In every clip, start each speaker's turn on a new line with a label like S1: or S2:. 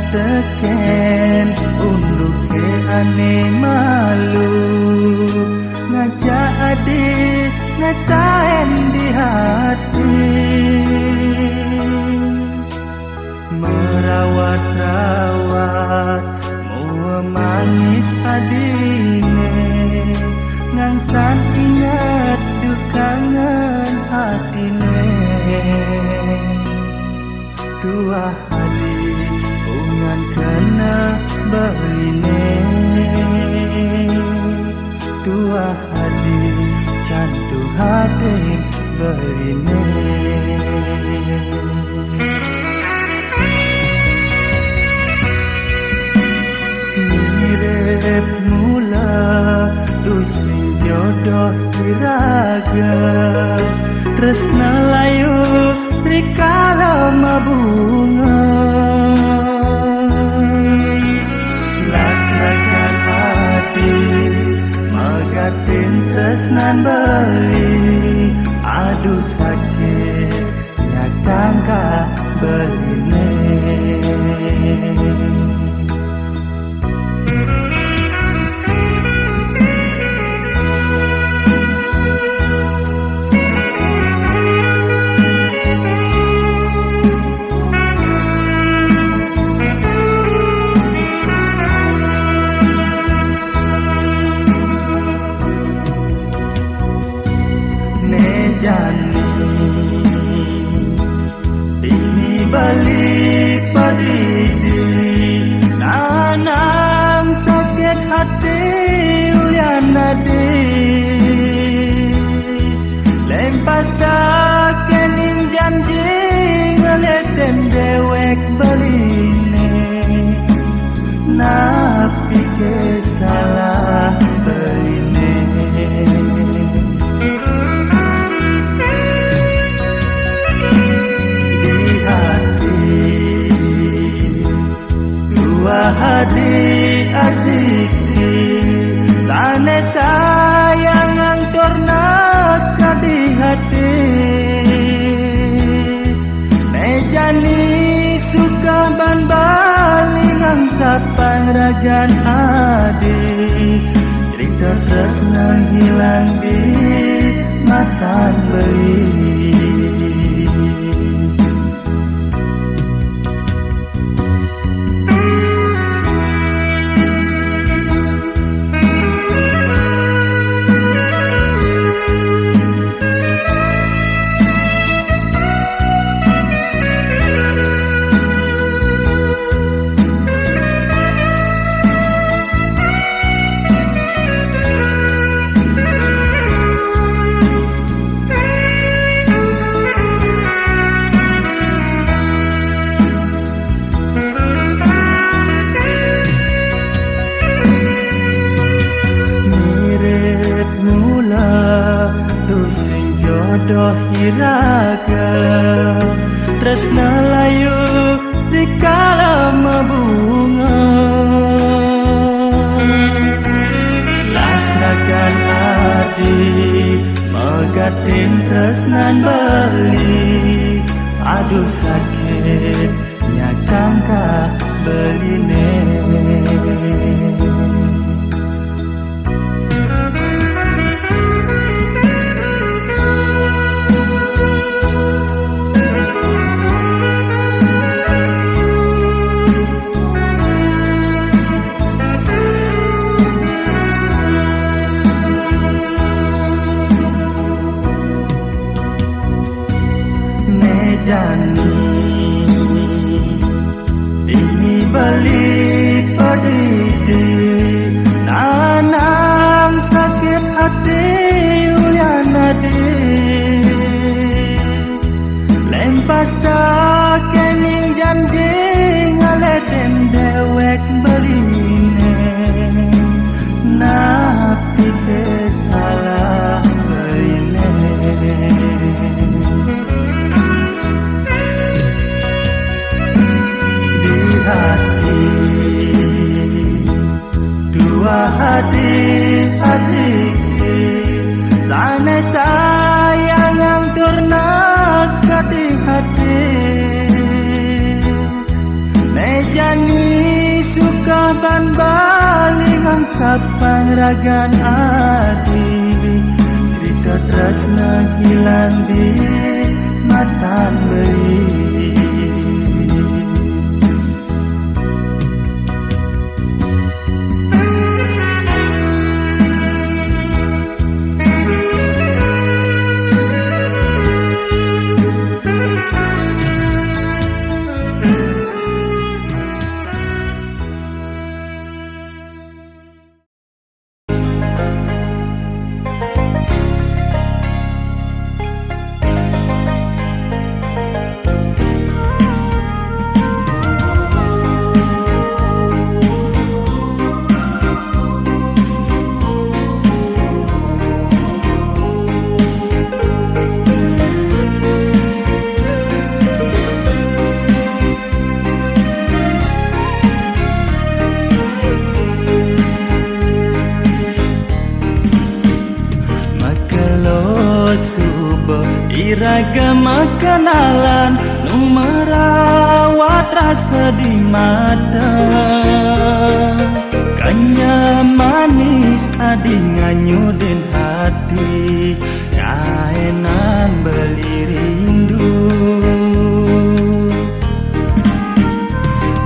S1: Teken unduk ke ane malu ngajak adik ngatain di hati merawat-rawat mua manis adine ngangsan ingat dukangan hatine dua adik ungan kena beline dua adik cantu hati beline mirip mula dusin jodoh diraga tresna layu trikala mabunga lasnakan hati magatin tresnan beli aduh sakit nyatangka beline ini balik padidi nanang sakit hati ulian nadi lempas tak kening janji ngeleten dewek beline napi kesalah beline hadi asik di sana sayang angtor nak di hati mejani suka ban baling ang sapan ragan adi cerita tresna hilang di matan beli jodoh iraga tresna layu dikala mabunga lasnakan adi magatin tresnan beli aduh sakit nyakangka beline jani ini balik padidi asik sana sayang yang ternak di hati mejani suka ban baling sapang ragan adi cerita tresna hilang di matan beli. Iragama kenalan nu merawat rasa di mata kanya manis adi nganyudin hati kaenang beli rindu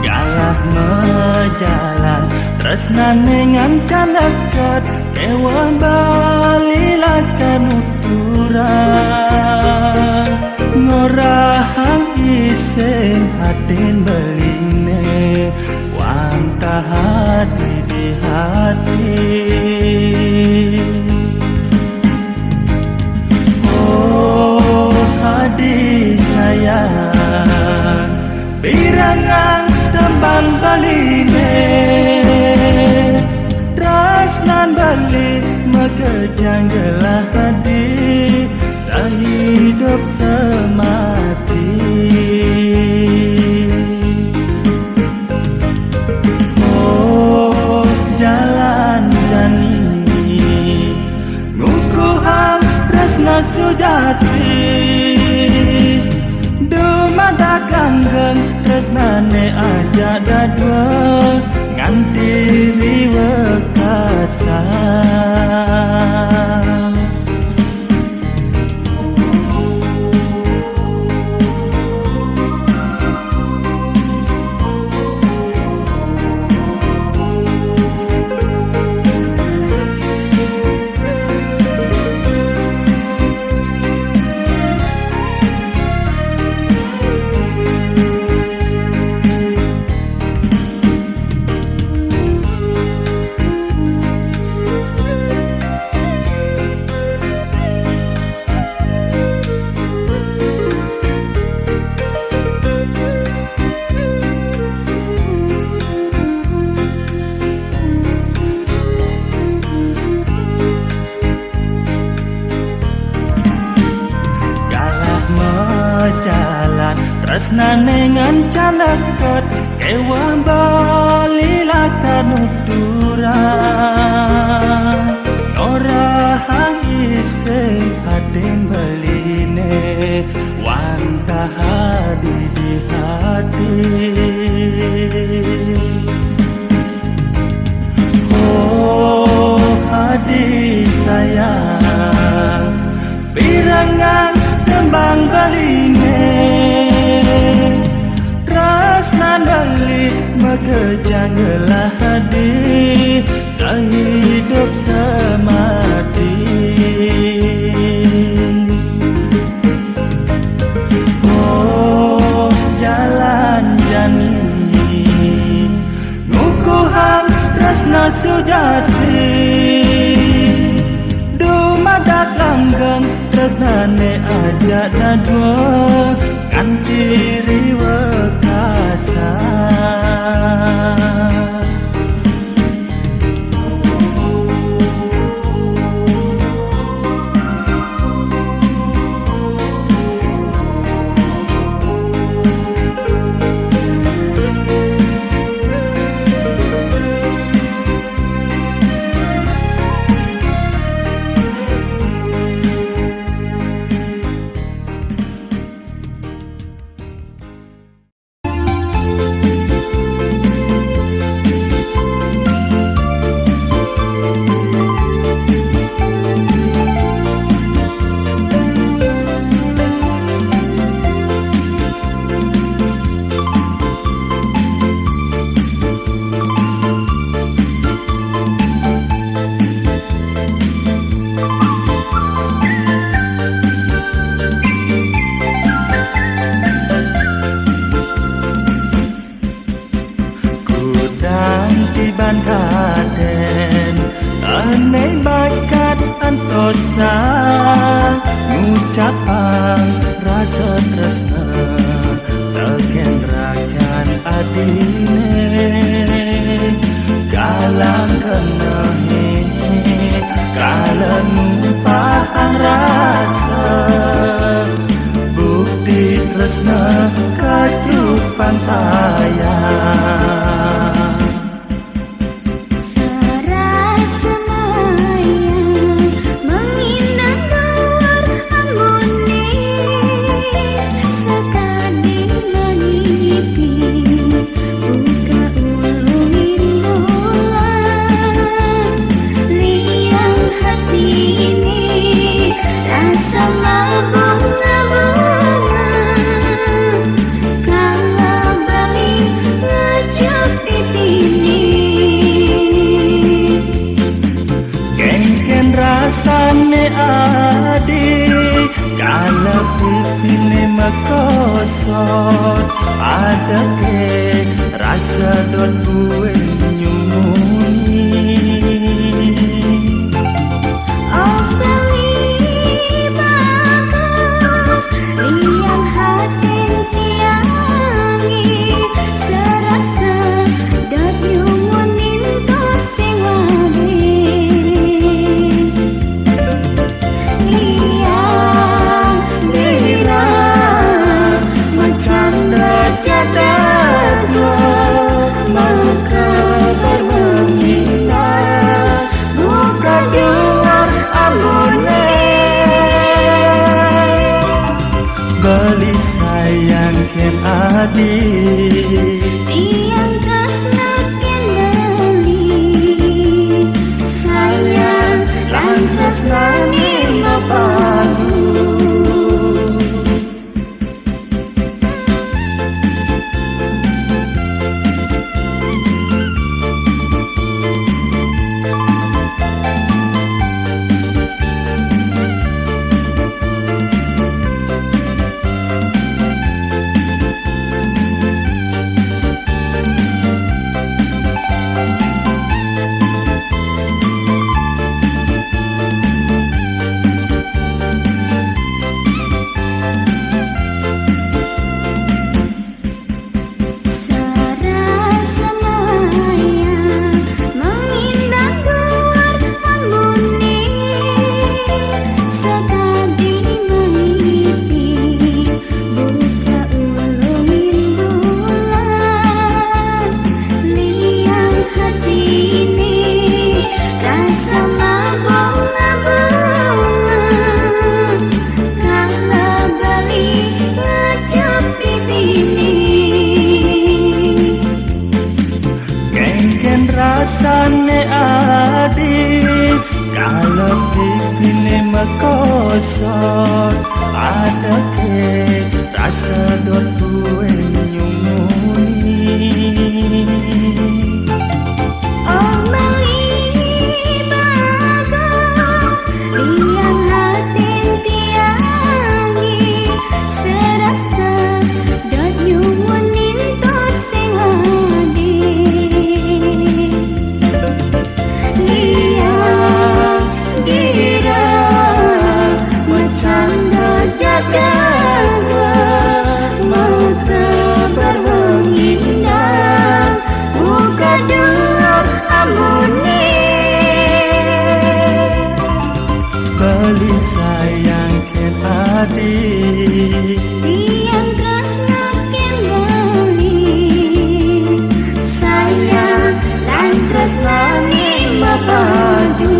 S1: galah mejalan tresna nengankan dekat kewan balilakan uturan ngorahang isen hatin beline wangka hati di hati oh hadi sayang birangan tembang beline tresnan balik mekejang gelah hadi hidup semati oh jalan jani ngukuhan tresna sujati dumadak langgeng tresnane aja dadua nganti riwekasa tresna nengancan dekat kewan balilakan uturan orahang isen hatin beline wangka hadi di hati oh hadi sayang birangan tembang beline balik mekejang gelah hadi sehidup semati oh jalan jani ngukuhan tresna sujati dumadak langgeng tresnane aja dadua kanti riwekasa dosa ngucapan rasa tresna tegen rakan adine galang kenehe kala numpang rasa bukti tresna kecupan sayang. Rasane adi kala pipine makosot ada ke rasa dot gue nyumuni
S2: oh beli bagus liang hati tiangi serasa dot nyumunin to sing
S1: beli sayang ken adi
S2: tiang tresna ken beli sayang lan tresna ni mapadu.
S1: rasane adi kalau pipine makosot ada ke rasa dot gue nyumuni
S2: oh beli bagus liang hati tiangi serasa dot nyumunin to sing
S1: beli sayang ken adi
S2: tiang tresna ken beli sayang lan tresna ni mapadu.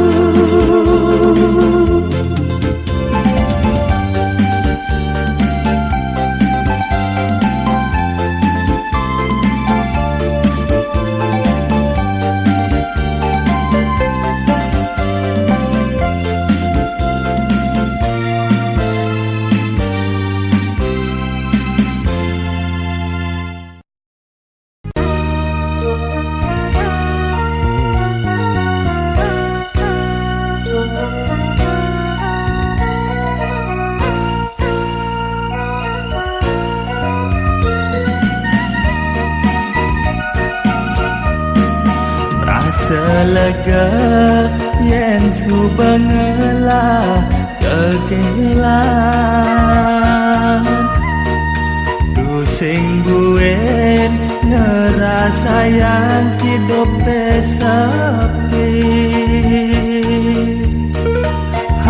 S1: selega yen su bengelan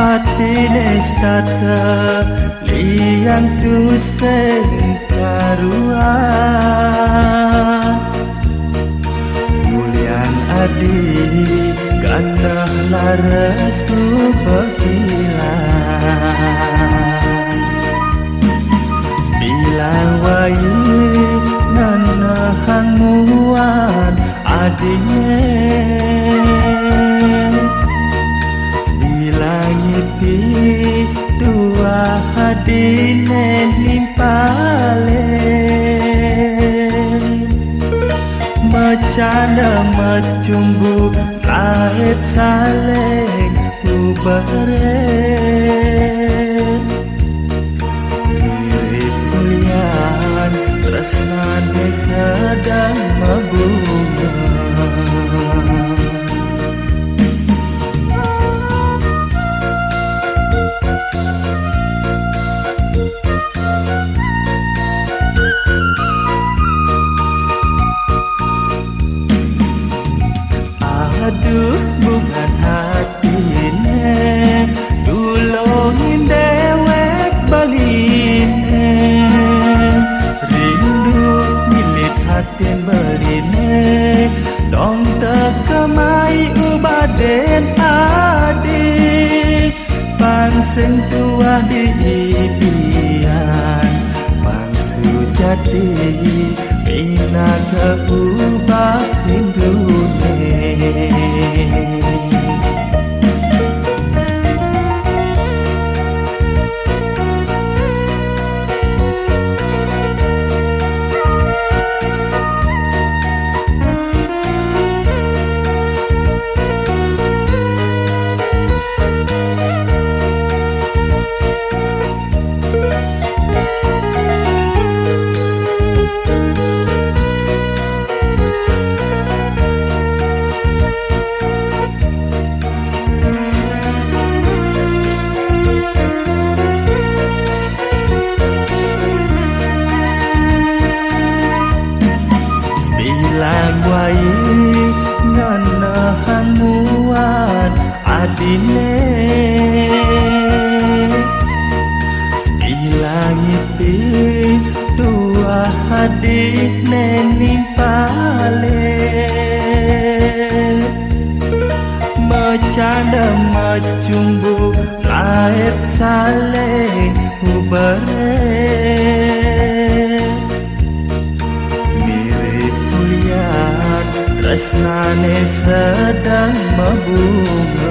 S1: hati nestata liang tu seng karuan mulian adi gandah lara subagilan bilang wayu nanahang muan adine langipi dua hadine nimpale macana macumbu lahet saleng ubare mirip mulian tresnane sedang mabunga aduh bukan hatine tulungin dewek baline rindu milit hatin beline dong tekemai ubaden adi pangseng tua di ibian pangsu jati bina keubah hindune nanahan muan adine sekilangipi dua hadik nimpale macana macumbu laet saleng ubare tresnane sedang mabunga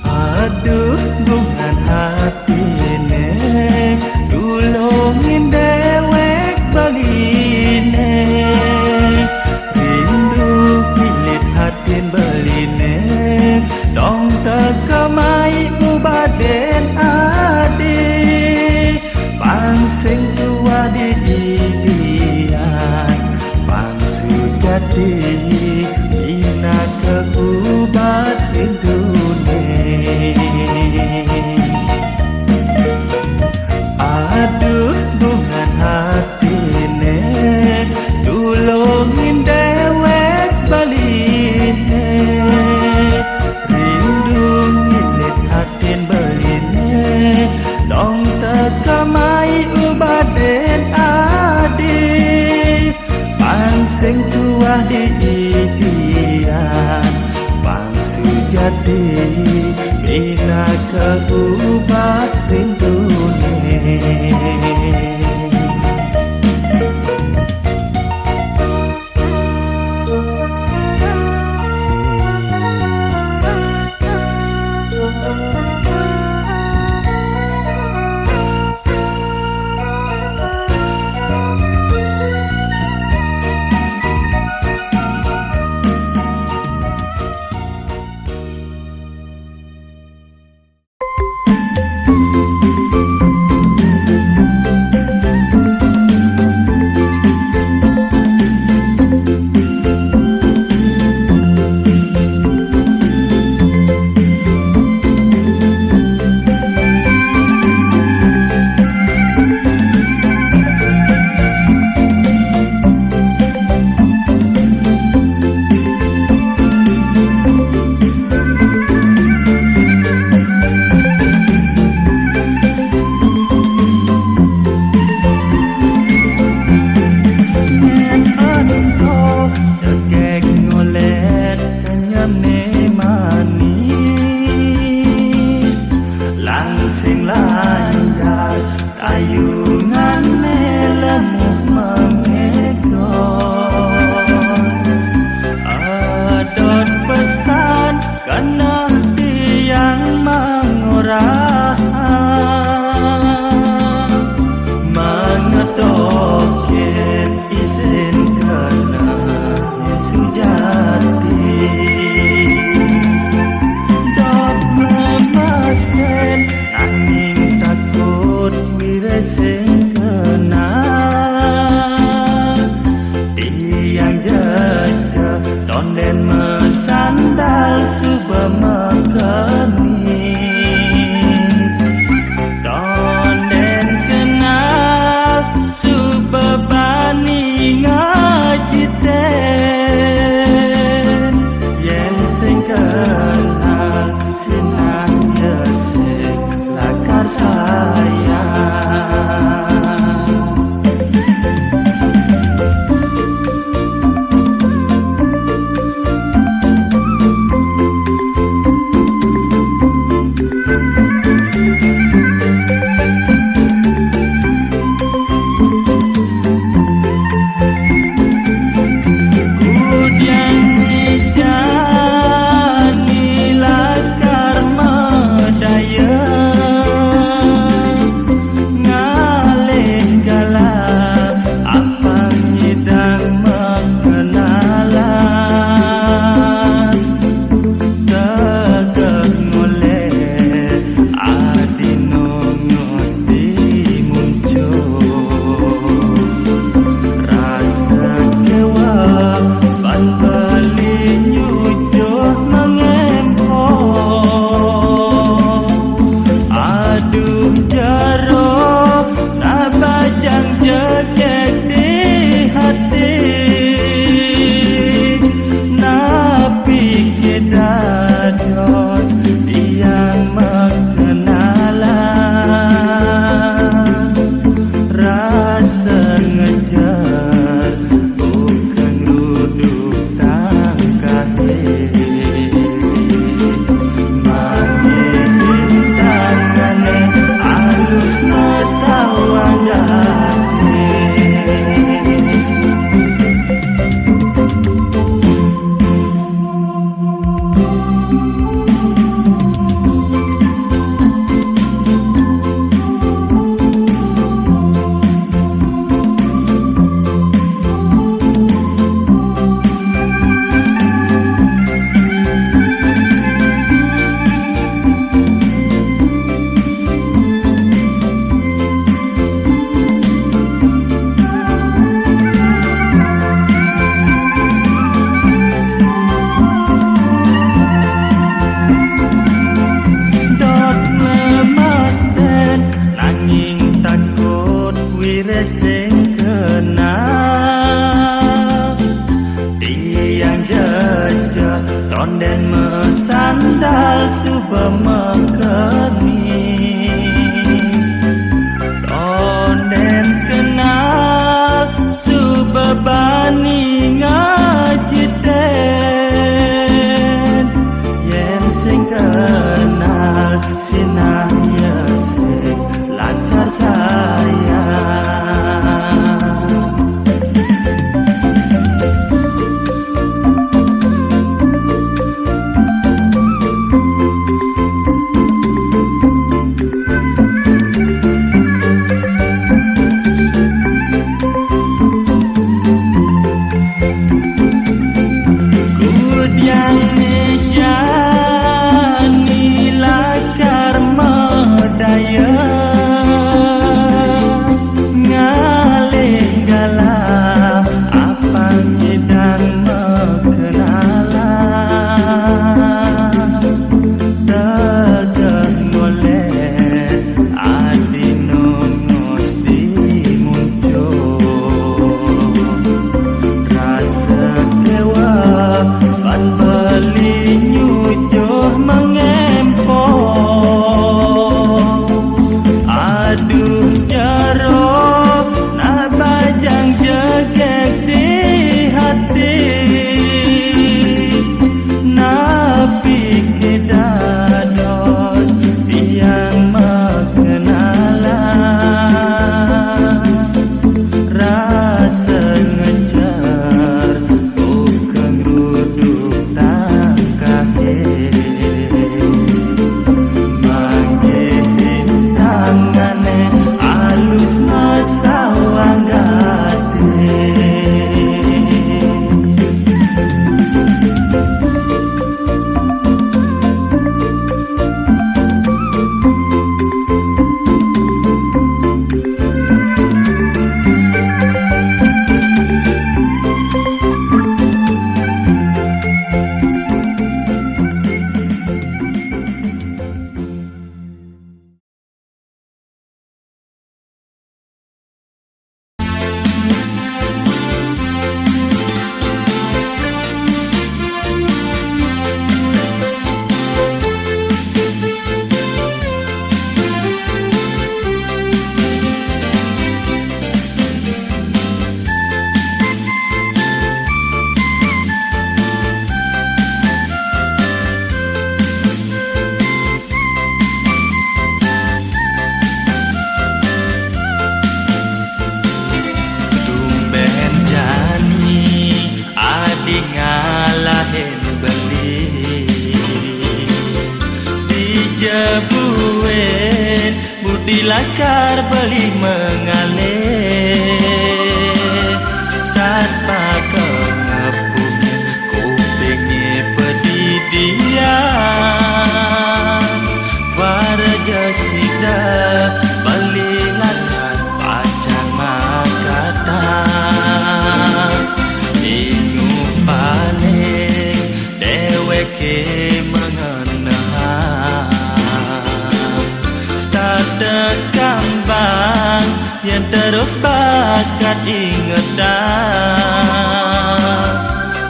S1: aduh bukan hatine tulungin dewek baline hatin beline dong tekemai ubaden adi pangseng tua di ibian pangsu jati bina keubat hindune aduh bukan hatine tulungin dewek baline rindu milit hatin beline dong tekamai ubaden adi pangseng tua di ibian pangsu jati bina keubat rindune raha mengedoken isin kena sujati dok lemasen angin takut wireseng kena tiang jeje tonden mesandal subah mekeni tonden kenal subah bani ngajiten yen sing kenal sinah yesek lakar sayang sing kena tiang jeje tonden mesandal subah mekeni tonden kenal subah bani ngajiten yen sing kenal sinah yesek lakar sayang jebuin budi lakar beli mengalir saat pakai ngepungin kupingnya pedidian waraja sida beli lakar pacang makata ingu paling deweke kambang yang terus bakat ingetan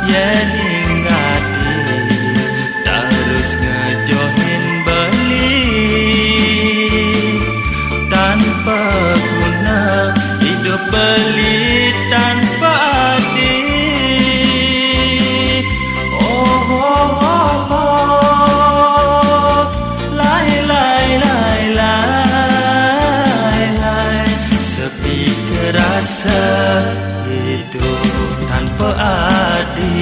S1: yang ingati terus ngejohin beli tanpa guna hidup beli tanpa arti oh oh oh oh lai lai lai lai rasa hidup tanpa adil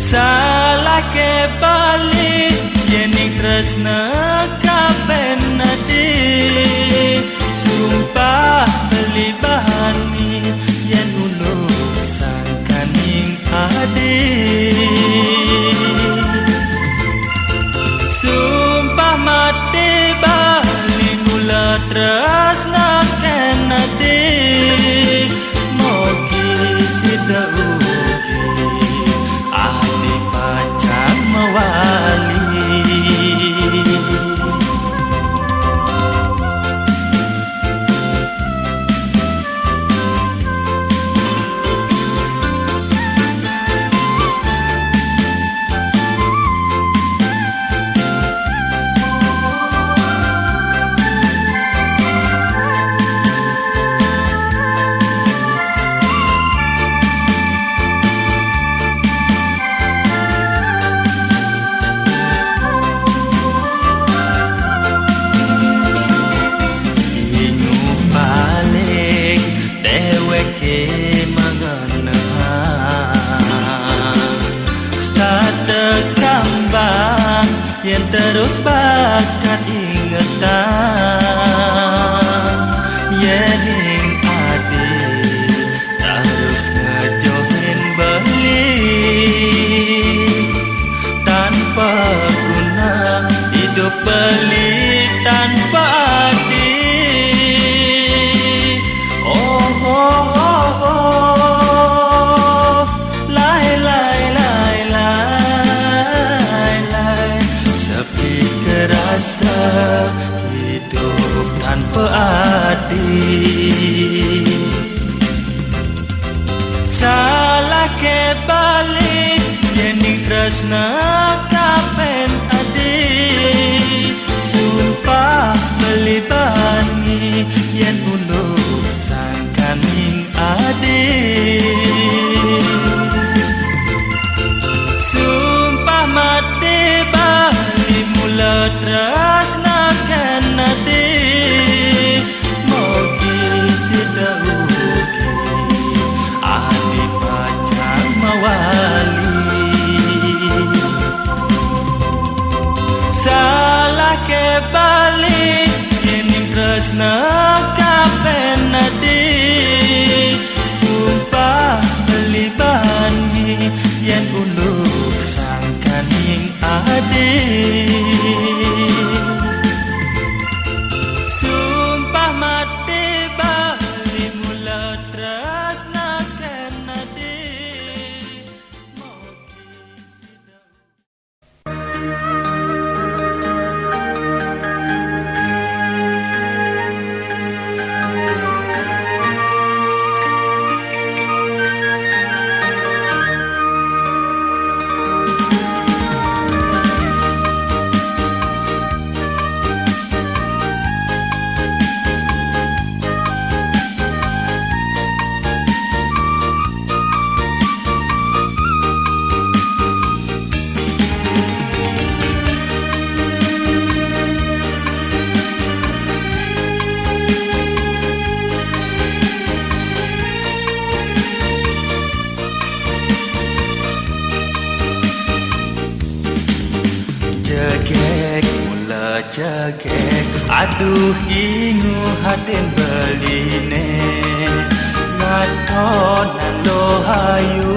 S1: salah kebalik yening tresna kapen adik sumpah beli bahani yen uluk sangkaning adik sumpah mati tresna kena dik mogi sida ugi ahli pacang mewali yang terus bakat ingetan yening adik terus ngejohin beli tanpa guna hidup beli tanpa arti oh oh oh oh lai lai lai lai rasa hidup tanpa adil salah kebalik yening tresna kapen adik sumpah beli bani yen uluk sangkaning adik sumpah mati mula tresna kena dik mogi sida ugi ahli pacang mewali salah kebalik yening tresna kapen adik sumpah beli bani yen uluk sangkaning adik sumpah mati bali mula tresna kena dik mogi sida jagek aduh ingu haden beline ngatonan lo hayu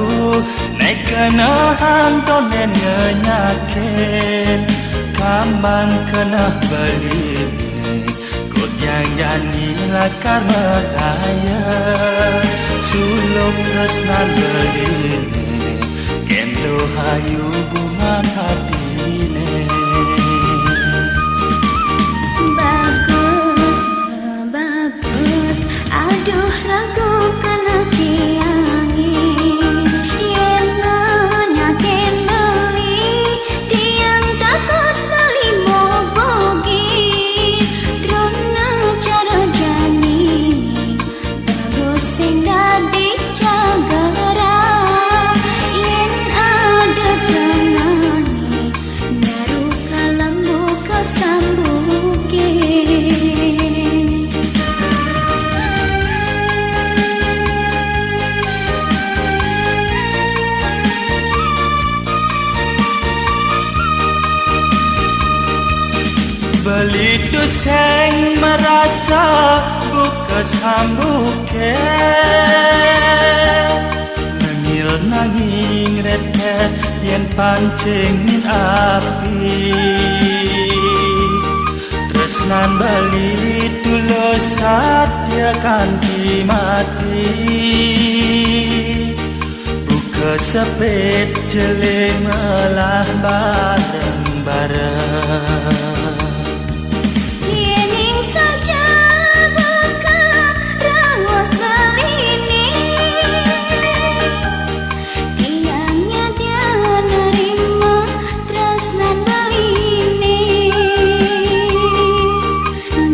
S1: naik kena hantonen nyenyaken kambang kena beline kod yang jani lakar meraya suluk resnan beline kendo hayu bungan hatine
S2: Bagus, bagus, aduh ragu kena tiangin yang nyakin beli tiang takut beli mobogi teruna cara jani bagus sing dadi jagara yang ada kenani naru kalambu kesambukin
S1: beli duseng merasa buka sambuke nangil nanging retet yen pancingin api tresnan beli tulus satya kanthi mati buka sepet jele melah bareng-bareng
S2: Yening saja buka rawas belini tiangnya dia nerima tresnan belini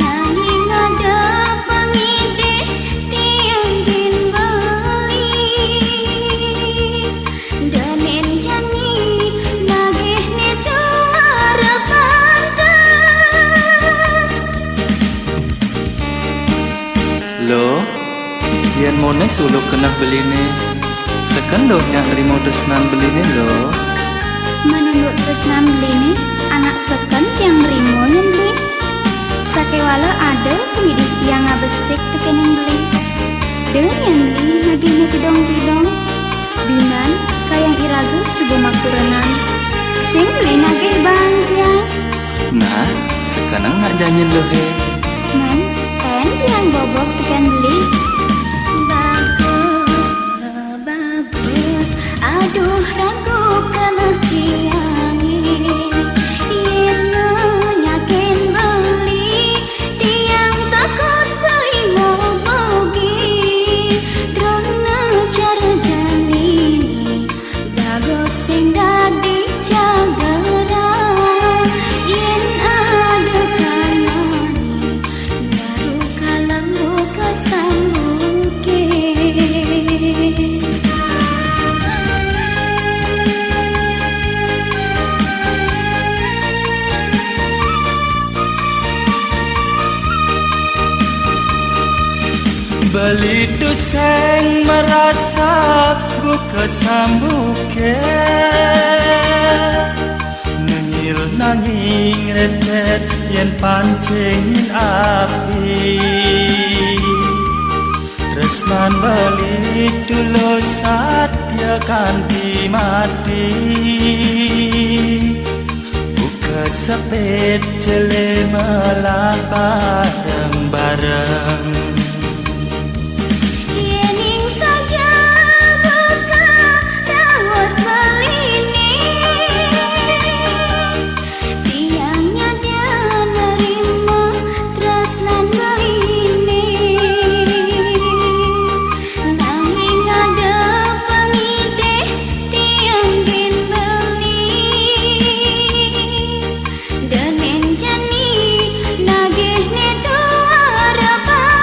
S2: nanging ada pengide tiang din beli danen jani nagih netu
S1: Lo, yen mone suluk kena beline seken lo yang rimo tresnan beline lo
S2: Menunduk tresnan belini anak seken yang rimo yang beli sakewala ada pengidik yang ngabesik teken yang beli dengan yang beli naginya tidong-tidong binan kayang iragu subuh makurenan sing beli nagih bangkian
S1: nah sekarang nak janjin lo he
S2: men pen tiang bobok teken beli bagus bagus aduh ragu kena tiangin yen nyakin beli tiang takut beli mobogi drona cara jalini bagus sing dadi jagara yen ada kanani baru kalambu kesambukin
S1: beli duseng merasa buka sambuke nangil nanging retet yen pancingin api tresnan beli tulus satya kanthi mati buka sepet jele melah bareng-bareng
S2: Yening saja buka rawas belini tiangnya dia nerima tresnan belini nanging ada pengide tiang din beli danen jani nagih netu harapan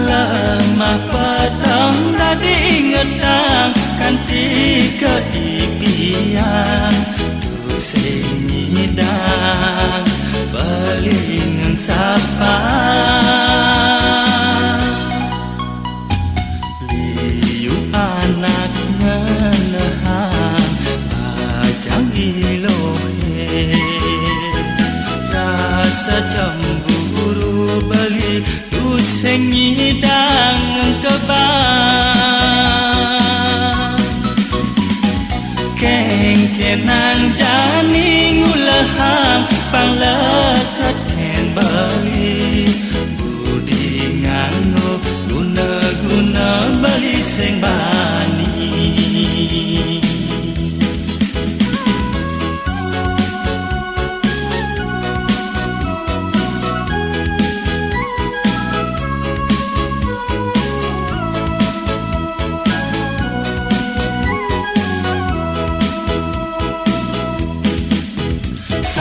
S1: lemah petang tadi ngedang kanti kedipian tu senyidang belingan sapa liu anak ngenehang bajang ilohe rasa cemburu beli tu senyidang kebang kenang jani ngulehang panglekat ken bali budi nganggo guna bali sing bani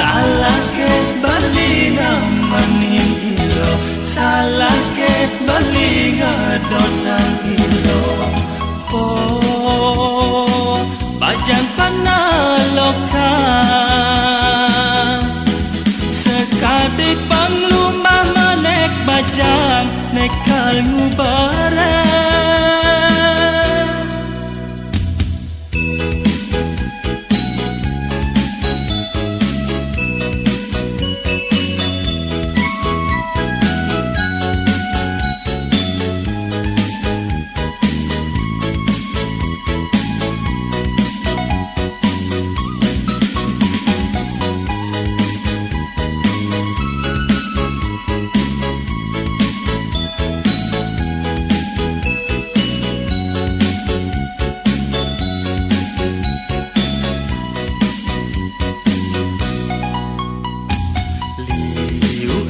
S1: salah ke bali namanin ilo salah ke bali ngadonang ilo oh bajang panaloka sekadi panglumah manek bajang nekal ngubare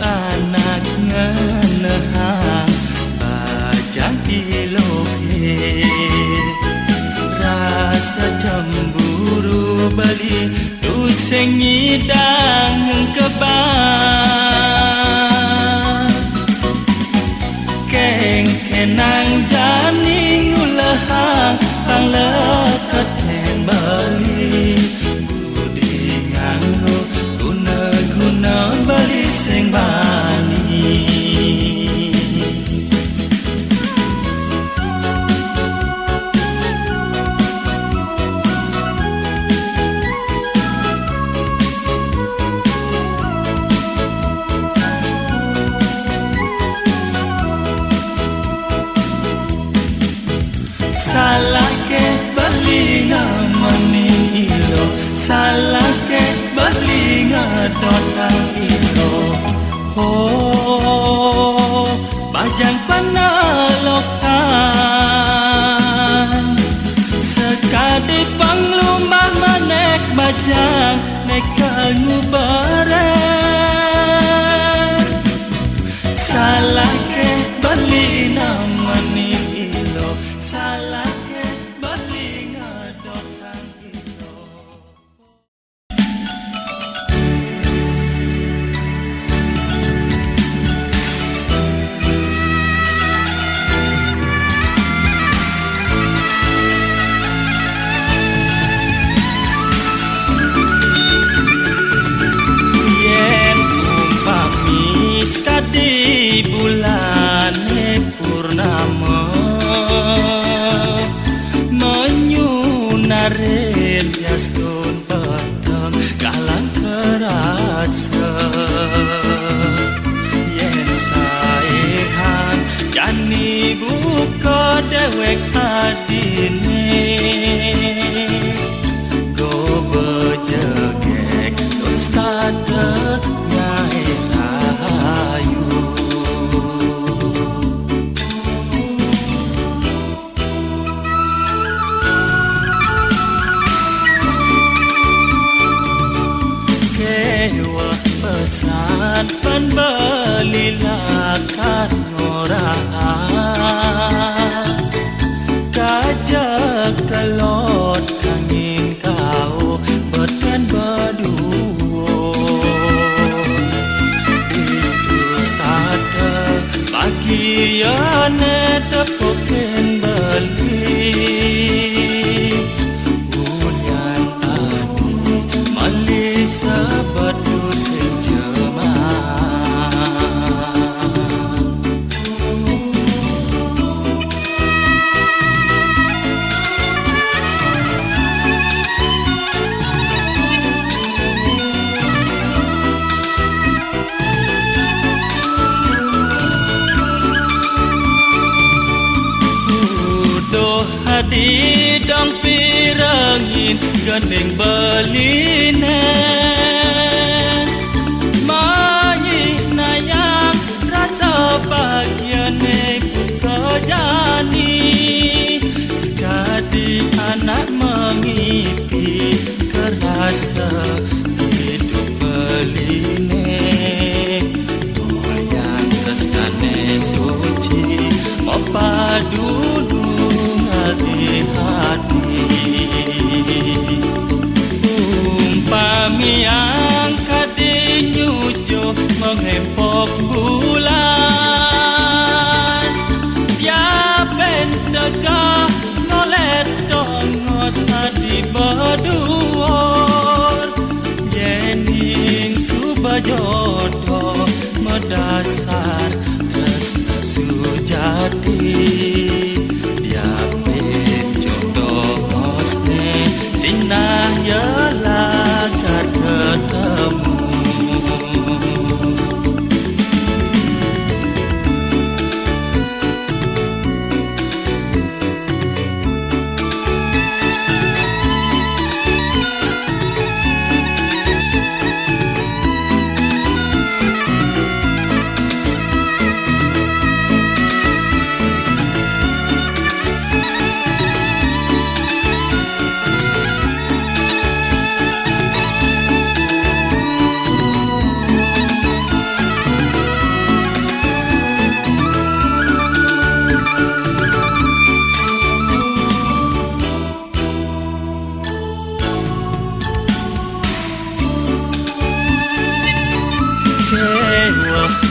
S1: anak ngenehang bajang ilohe rasa cemburu bali tu sing nyidang kebang kenang jani ngulehang panglekat ken bali budi nganggo guna bali sing bani salah ke bali namanin ilo salah ke bali ngadotang ilo oh bajang panalokan sekadi panglumah manek bajang nekal ngubare salah ke bali namanin ilo salah ke bali ngadotang ilo di bulan purnama menyunarin yastun petang kalang kerasa yen saehan jani buka dewek adine go bejegek ustad nyai ayu kewa pesan penbelilakan ngorah gajah yane tepoken beli ulian adi malisa batu senjema di dong pirangin gandeng beline manyi nayang rasa bagiane buka jani sekadi anak mengipi kerasa hidup beline yang tresnane suci mau padu di hati umpami angkat di nyujo menghempok bulan ya pentegah nolet tongos hadi berduor yening subajodoh medasar tresna sujati Sinah yalah kat ketemu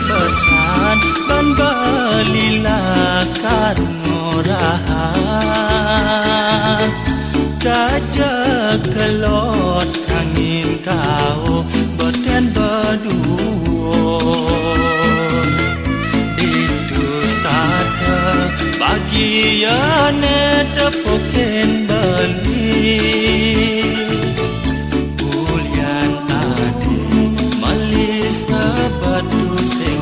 S1: pesan ban belilah karmorahan gajah kelot angin kau beten berduo didus tada bagiane tepoken beli ulian adi malisa batu sing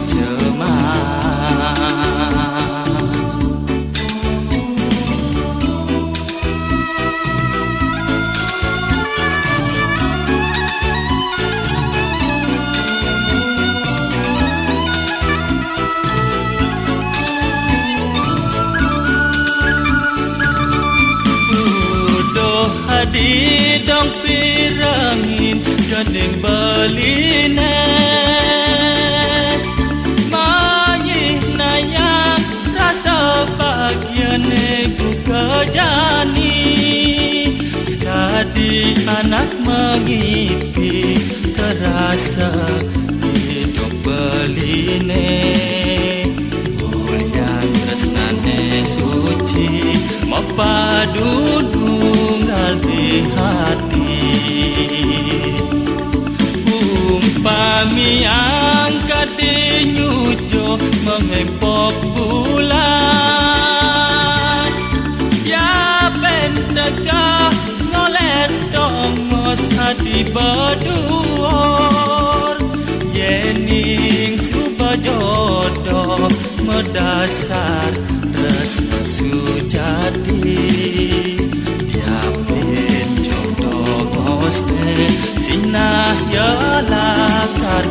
S1: di dong pirangin gandeng beline manyi nayang rasa bagiane buka jani sekadi anak mengipi kerasa hidup beline yang tresnane suci mau padu di hati umpami angkat di nyujo menghempok bulan ya pentegah ngolet dongos hati berduor yening subajodoh medasar tresna sujati Sinah yalah kar